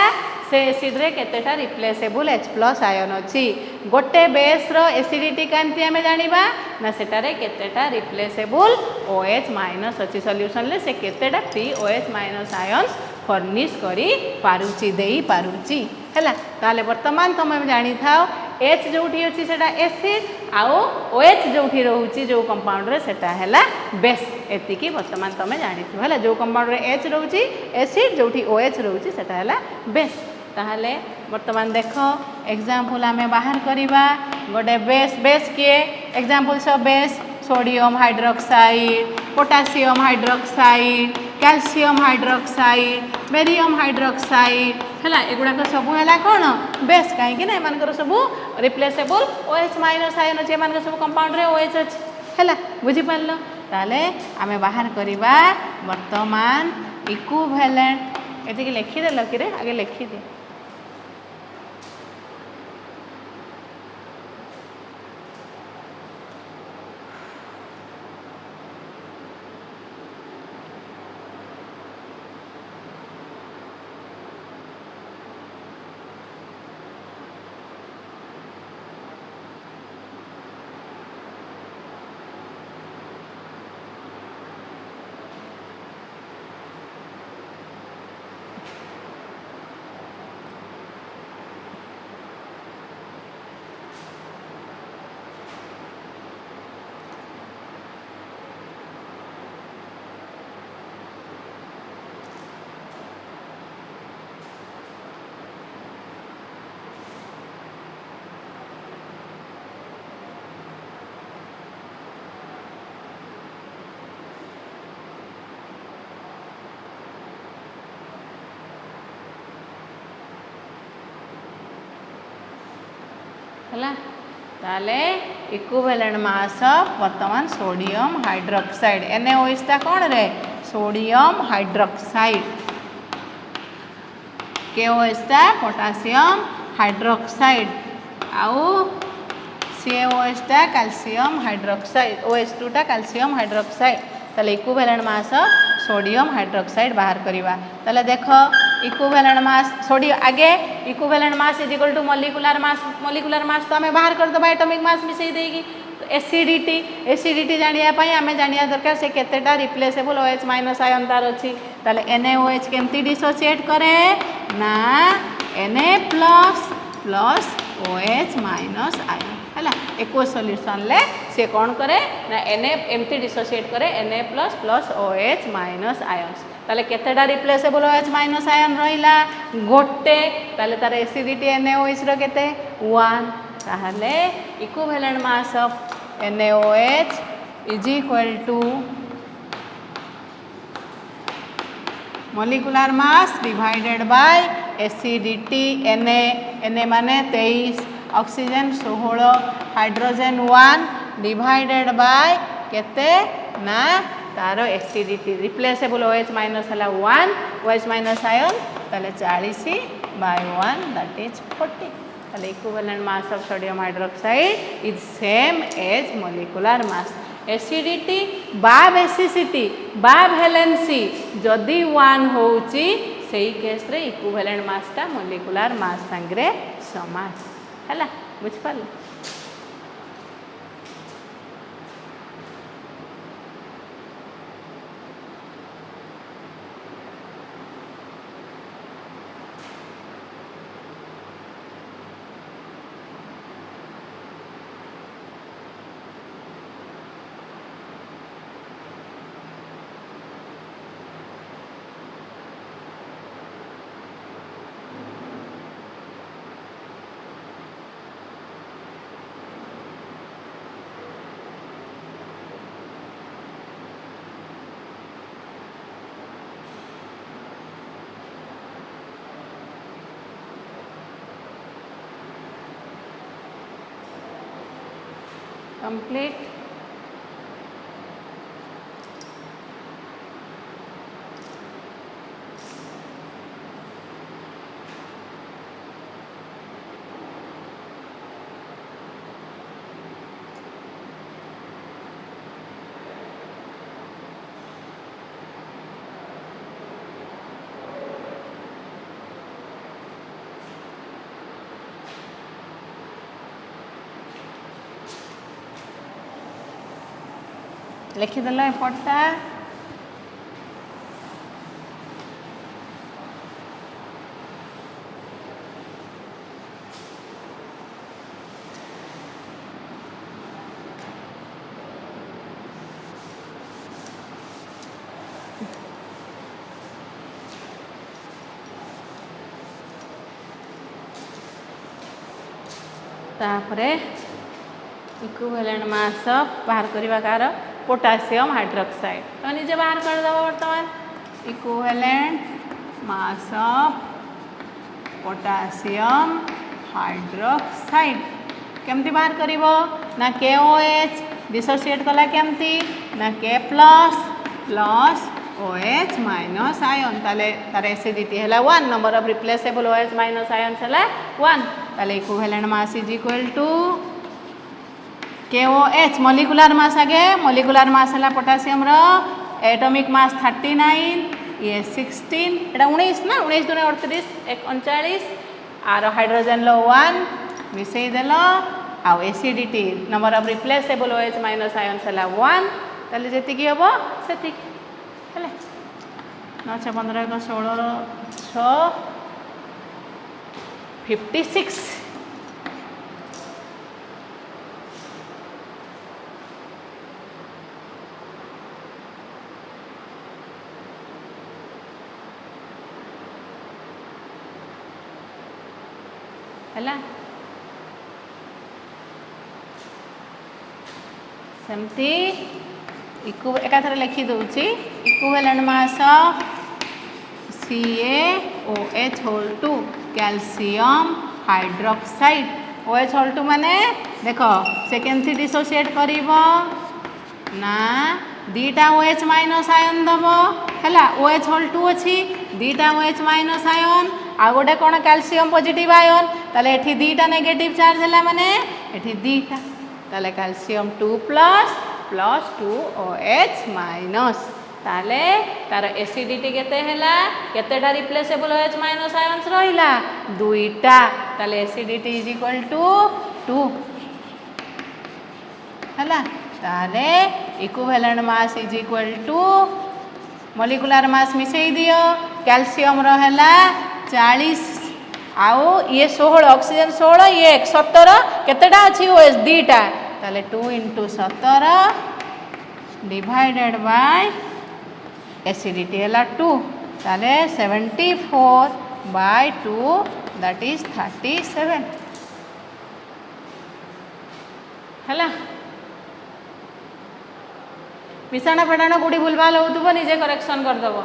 से एसिड रे केतेटा रिप्लेसेबल H+ आयन अच्छी गोटे बेस रो एसिडिटी कांती आमे जानिबा ना सेटारे केतेटा रिप्लेसेबल OH- अच्छी सॉल्यूशन ले से केतेटा फ्री OH- आयन्स फर्निश करी पारुची देई पारुची है। ताले वर्तमान तुम जानी थाओ H जोठी अच्छी सेटा एसिड आउ OH जोठी रोची जो कंपाउंड रे सेटा हैला बेस। एतिकी वर्तमान तुम जानी थो है जो कंपाउंड रे H रोची एसिड जोठी OH रोची सेटा हैला बेस। ताहले वर्तमान देख एग्जांपल आमे बाहर करिबा गोटे बेस बेस किए examples of base sodium hydroxide potassium hydroxide calcium hydroxide barium hydroxide है एगुड़ाक सब है कौन बेस कहीं ना एम सब रिप्लेसेबल OH- आयन अच्छे एम सब कंपाउंड रे OH अच्छे है बुझीपार ताले आमे बाहर करिबा वर्तमान इक्विवेलेंट एति लिखिदेल कि आगे लिखिदे है ताले इक्विवेलेंट मास ऑफ वर्तमान सोडियम हाइड्रोक्साइड NaOH टा कौन रे सोडियम हाइड्रोक्साइड KOH टा पोटासियम हाइड्रोक्साइड आउ CaOH टा कैल्शियम हाइड्रोक्साइड OH2 टा कैल्शियम हाइड्रोक्साइड ताले इक्विवेलेंट मास सोडियम हाइड्रोक्साइड बाहर करवा ताले देख इक्विवेलेंट मास सोडियम आगे equivalent mass is equal to molecular mass तो आम बाहर करदे एटॉमिक मास मिसई देगी एसिडिटी जानापी आम जाना दरकार से केतेटा रिप्लेसेबल OH माइनस आयन तार अच्छी ताले NaOH केमती डिसोसिएट करे ना Na plus plus OH minus ion है एक्व सॉल्यूशन ले से कौन करे ना Na एमती डिसोसिएट करे Na plus plus OH minus ions ताले केतेटा रिप्लेसेबल OH माइनस आयन रहिला गोटे ताले तार एसिडिटी NaOH रो केते 1 ताहले equivalent mass of NaOH is equal to molecular mass divided by acidity Na माने 23 ऑक्सीजन 16 हाइड्रोजन 1 डिवाइडेड बाय केते ना तार एसिडिटी रिप्लेसेबल OH माइनस है 1 OH माइनस आयन ताले 40 by 1 that is 40 ताले equivalent mass of sodium hydroxide is same as molecular mass acidity बा basicity बा valency जदि 1 होउची सेही केस रे इक्विवेलेंट मास टा मोलिकुलर मास संगे समान है बुझ पाल कंप्लीट लिखिदेल एपटा तापरे इक्विवेलेंट मास बाहर करवा कार पोटासियम हाइड्रोक्साइड तो निजे बाहर कर दबा वर्तमान equivalent mass of potassium hydroxide केमती बाहर करिवो ना KOH डिसोसिएट कला केमती ना K plus plus OH minus ion ताले तार एसिडिटी है 1 number of replaceable OH minus ion है 1 ताले equivalent mass is equal to KOH molecular mass आगे मोलिकुलर मास है पोटासियम रो एटॉमिक मास 39 ये 16 एटा 19 ना 19 दुने 38 39 आर हाइड्रोजन लो 1 मिसई देलो आ acidity number of replaceable OH minus ion है 1 ताले जेति की हबो सेति हेले 9 6 15 1 16 6 56 है सेमती एकाथर लिखी दूची equivalent mass of CaOH whole 2 calcium hydroxide OH whole 2 माने देख से केमती डिसोसिएट करिवो ना दीटा OH माइनस आयन दबो हैला OH होल 2 अछि दीटा OH माइनस आयन आ गोटे कौन कैल्शियम पॉजिटिव आयन ताले एठी दीटा नेगेटिव चार्ज है माने एठी दीटा ताले calcium 2 plus plus 2OH minus ताले तार एसिडिटी केते हैला केतेटा रिप्लेसेबल OH माइनस आयन्स रहिला दुईटा ताले एसिडिटी इज इक्वल टू 2 हैला ताले equivalent mass is equal to molecular mass मिसई दियो कैल्शियम रहेला 40 आउ ये 16 ऑक्सीजन 16 ये 17 केतेटा अछि OH दीटा ताले 2 × 17 डिवाइडेड बाय एसिडिटी है 2 ताले 74/2 दैट इज 37 है मिशाण फेटाण कौटी भूलभाल हो निजे करेक्शन करदेव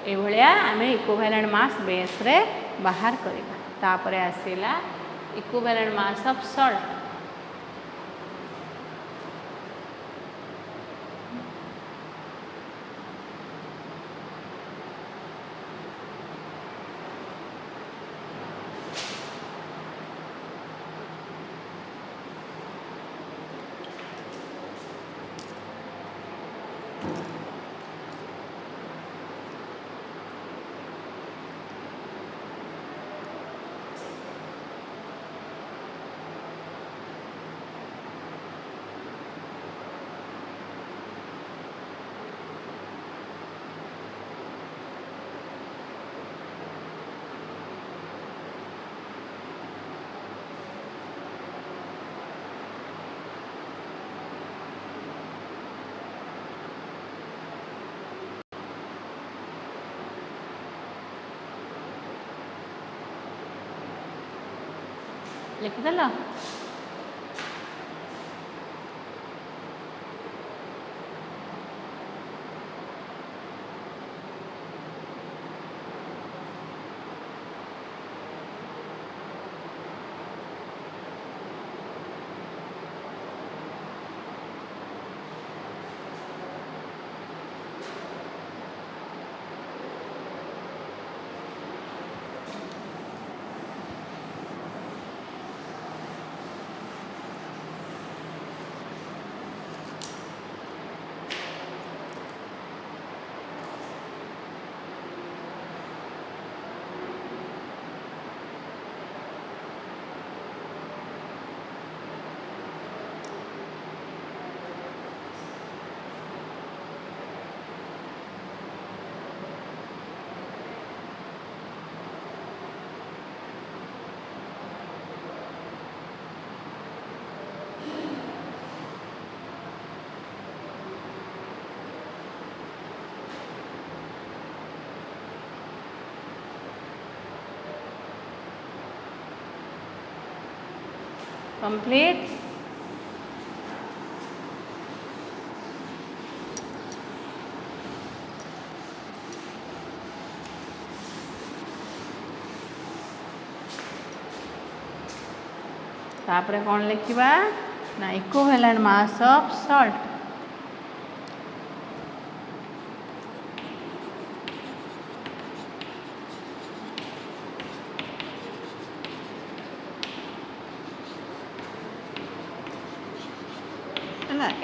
ये आम इक्विवेलेंट मास बेस रे बाहर करवा तापर आसला इक्विवेलेंट मास ऑफ सॉल्ट लिखिदेल कंप्लीट तापरे कौन लिखा ना इक्विवेलेंट मास ऑफ सॉल्ट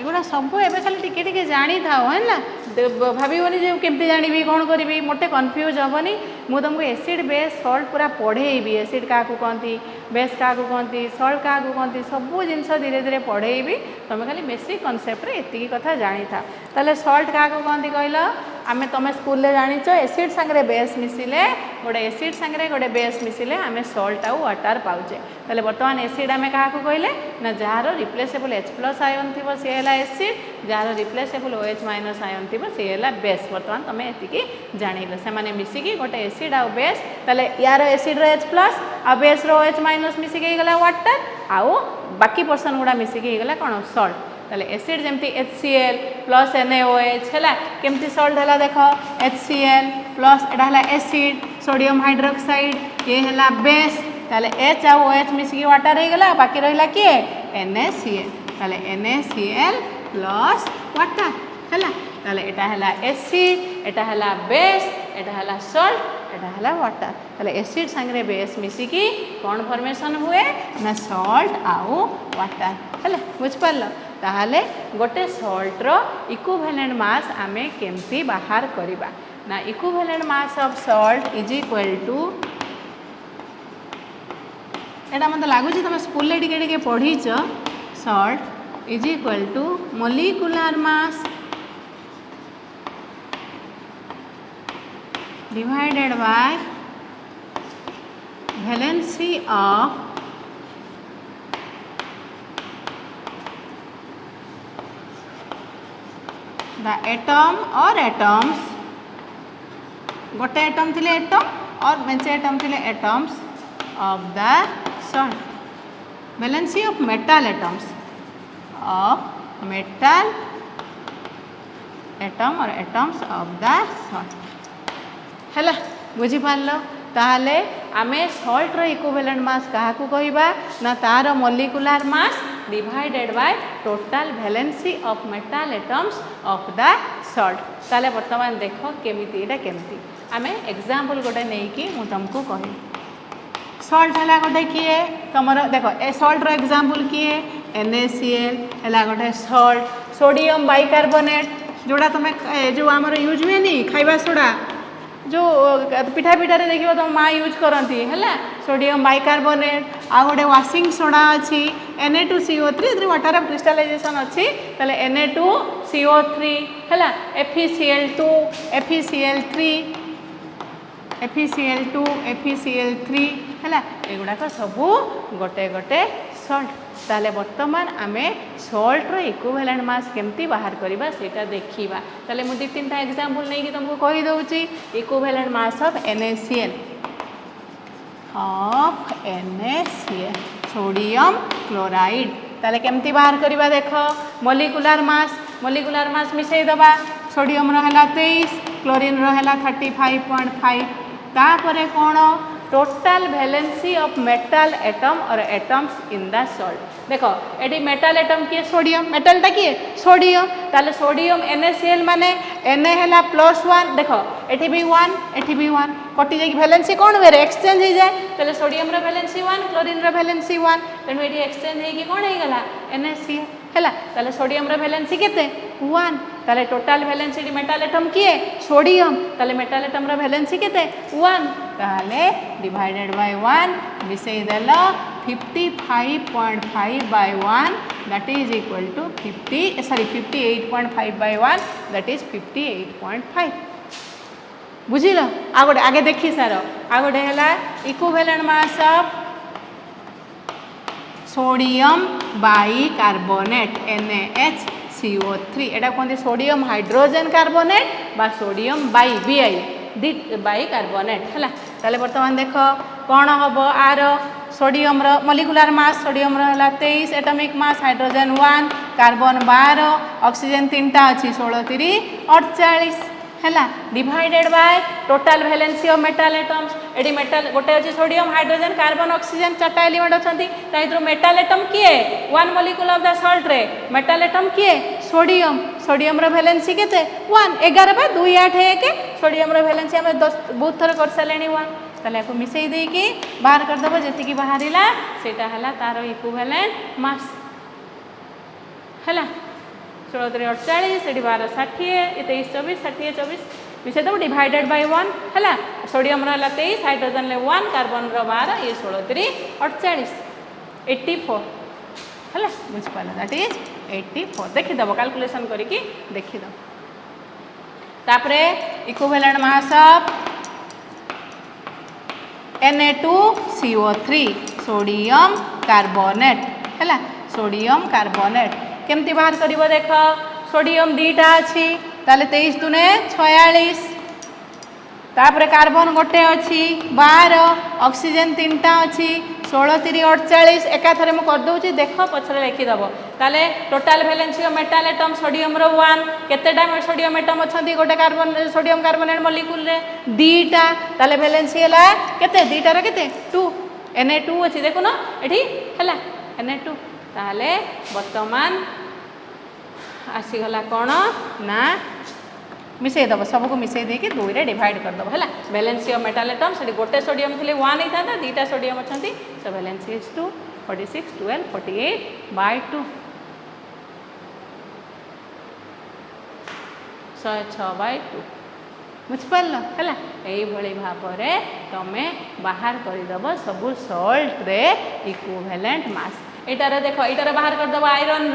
एगुड़ा सब एवं खाली टिके टिके जानी था है भावनी जो केमती जानी कौन करी मोटे कन्फ्यूज हेनी मुझे तुमको एसिड बेस सल्ट पूरा पढ़ेबी एसिड क्या कहती बेस क्या कहती सल्ट क्या कहती सबू जिनस धीरे धीरे पढ़ेबी तुम खाली बेसिक कनसेप्ट एति कथा जानी था ताले सल्ट क्या कहती कहल आम तुम स्कूल जाच एसिड सांगे बेस मिसिले गोटे एसिड सांगे गोटे बेस मिसिले आम सल्ट आउ वाटर पाचे ताले बर्तमान एसिड आम क्या कहले ना जार रिप्लेसेबल H+ आयन थी सी है एसिड जार रिप्लेसेबल OH- आयन थी सी है बेस बर्तमान तुम ये जान से मैंने मिसिकी गोटे एसिड आउ बेस ताले यार एसिड H+ आ बेस OH- मिसिकी गला वाटर आउ बाकी पर्सन गुड़ा मिसिकी गला कौन सल्ट ताले एसिड जमती HCl प्लस NaOH है केमती सल्ट है देख HCl प्लस एटा है एसिड सोडियम हाइड्रोक्साइड ये है बेस ताले H आ OH मिसिकी वाटर हो गला बाकी रहिला किए NaCl ताले NaCl प्लस वाटर हैला ताले एटा हैला एसिड एटा हैला बेस एटा हैला सॉल्ट एटा हैला वाटर ताले एसिड संगे बेस मिसिकी कौन फॉर्मेशन हुए ना सॉल्ट आउ वाटर हैला बुझ पारल ताहले गोटे सॉल्ट रो इक्विवेलेंट मास आमे केमती बाहर करिबा ना equivalent mass of salt is equal to एटा मते लागु छी तुम स्कूल ले टिके पढ़ीच salt is equal to molecular mass divided by valency of the atom or atoms गोटे एटम थिले एटम और मेंचे एटम थिले atoms of the salt valency of metal atoms of metal atom or atoms of the salt हैला बुझी पारल ताहले आमे सॉल्ट रो इक्विवेलेंट मास काहाकू कहिबा ना तार molecular mass divided by total valency of metal atoms of the salt ताले वर्तमान देखो केमिति एटा केमिति आमे एग्जांपल गोटे नै कि मु तुमको कहि सॉल्ट हैला गोटे किए तमरो देखो ए सॉल्ट रो एग्जांपल किए NaCl हैला गोटे सॉल्ट सोडियम बाइकार्बोनेट जोड़ा तुम जो आमर यूज हुए नी खाइबा सोडा जो पिठा पिठारे देखिए तुम माँ यूज करती है सोडियम बाइकार्बोनेट आ गोटे वाशिंग सोडा अच्छी Na2CO3 वाटर ऑफ क्रिस्टलाइजेशन अच्छी ताले Na2CO3 है FeCl2 FeCl3 FeCl2 FeCl3 है एगुड़ाक सबू गोटे गोटे सॉल्ट ताले वर्तमान आमे सॉल्ट रो इक्विवेलेंट मास केमती बाहर करिबा सेटा देखिबा ताले मु 2-3टा एग्जांपल नै कि तुमको कहि दउची equivalent mass of NaCl sodium chloride ताले केमती बाहर करिबा देखो मोलिकुलर मास मिसई दबा सोडियम रो हला 23 क्लोरीन रो हला 35.5 तापरे कोन total valency of metal atom or atoms in the salt देखो एटी मेटल एटम किए सोडियम मेटलटा किए सोडियम ताले सोडियम NaCl माने Na हैला +1 देखो एटी भी 1 कटि जाई वैलेंसी कोन बेरे एक्सचेंज हो जाए ताले सोडियम रो वैलेंसी 1 क्लोरीन रो वैलेंसी 1 तेनु एटी एक्सचेंज हे कि कोन हे गला NaCl हैला ताले सोडियम रो वैलेंसी केते 1 ताले टोटल वैलेंसी मेटल एटम किए सोडियम ताले मेटल एटम रो वैलेंसी केते 1 ताले डिवाइडेड बाय 1 मिसई देला 55.5 by 1 that is equal to 58.5 by 1 that is 58.5 बुझिल आ गोटे आगे देखी सार आ गोटे हैला equivalent mass of sodium bicarbonate NaHCO3 एटा कोन सोडियम हाइड्रोजन कार्बोनेट बा सोडियम बाइकार्बोनेट हैला ताले वर्तमान देखो कोन हबो आर सोडियम रो मोलिकुलर मास सोडियम रो हला 23 atomic mass hydrogen 1 carbon 12 oxygen 3टा अछि 16 3 48 हैला divided by total valency of metal atoms एडी मेटल गोटे अछि सोडियम हाइड्रोजन कार्बन ऑक्सीजन 4टा एलिमेंट अछंती ताइद्रो मेटल एटम किए 1 मॉलिक्यूल ऑफ द सॉल्ट रे मेटल एटम किए सोडियम रो वैलेंसी केते 1 11 बाय 2 8 1 सोडियम रो वैलेंसी हम 10 बहुत थर कर सलेनी 1 ताले को मिसई दे कि बाहर कर दबो जति की बाहरिला सेटा हला तारो इक्विवेलेंट मास हला 16 3 48 एडी 12 60 23 24 60 24 मिसे दबो डिवाइडेड बाय 1 हला सोडियम रो हला 23 हाइड्रोजन ले 1 कार्बन रो 12 ये 16 3 48 84 हला बुझ पाला दैट इज 84 देखि दबो कैलकुलेशन करी कि देखि दबो तापरे equivalent mass of Na2CO3 sodium carbonate हैला सोडियम कार्बोनेट केमती बाहर करिवो देखो सोडियम 2टा अछि ताले 23 दुने 46 तापरे कार्बन गोटे अछि 12 ऑक्सीजन 3टा अछि 16 3 48 एकाथरे मु कर दउची देखो पछरे लिखि दबो ताले total valency of metal atom sodium रो 1 केतेटा सोडियम एटम अछंती गोटे कार्बन सोडियम कार्बोनेट मॉलिक्यूल रे 2टा ताले वैलेंसी हला केते 2टा रे केते 2 Na2 अच्छी देखुन एठी हैला Na2 ताहले वर्तमान आसीगला कौन ना मिसई दब सबको मिसई देकी 2 रे डिवाइड कर दब हैला वैलेंसी ऑफ मेटल एटम से गोटे सोडियम थिले 1 ही था दीटा सोडियम अछंती so valency is 2 46 12 48 by 2 106 by 2 बुझिपाल है यही भाव में तुम बाहर करदेव सब सल्ट रे इक्विवेलेंट मास एटार देख एटार बाहर करदेव आयरन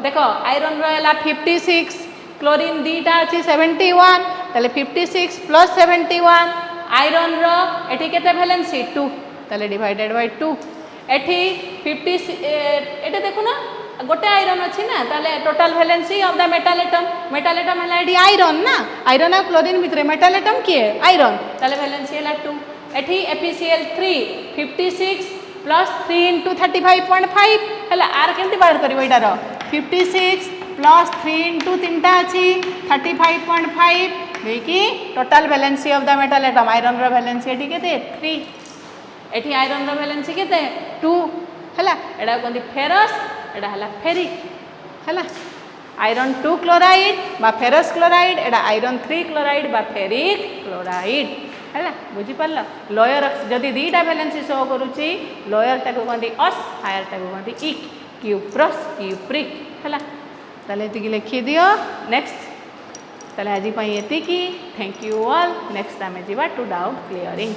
देख आयरन रहा 56 क्लोरीन दीटा अच्छी 71 ताले 56 प्लस 71 आयरन एठी केते वैलेंसी 2 ताले डिवाइडेड बाय 2 एठी 50 एटा देखो ना गोटे आयरन अच्छी ना ताले total valency of the metal atom है एटी आयरन ना आयरन और क्लोरीन भितर मेटल एटम किए आयरन ताले वैलेंसी है 2 एटी FeCl3 56 प्लस 3 इंटू 35.5 है आर केमती बाहर कर 56 प्लस 3 इंटू 3टा अच्छी 35.5 देखिए total valency of the metal atom iron valency eighty केते 3 एटी आयरन वैलेंसी केते 2 है एटा कहते फेरस एटा है फेरिक है आयरन 2 क्लोराइड बा फेरस क्लोराइड एटा आयरन 3 क्लोराइड बा फेरिक क्लोराइड है बुझीपार लोयर जदि दीटा वैलेंसी शो करुच्ची लोयर टाक कहते अस हायर टाक कहते इक क्यूप्रस क्यूप्रिक है ताले ये लिखी दियो नेक्स्ट ताले आज ये थैंक यू ऑल नेक्स्ट आम जा टू डाउट क्लियरिंग।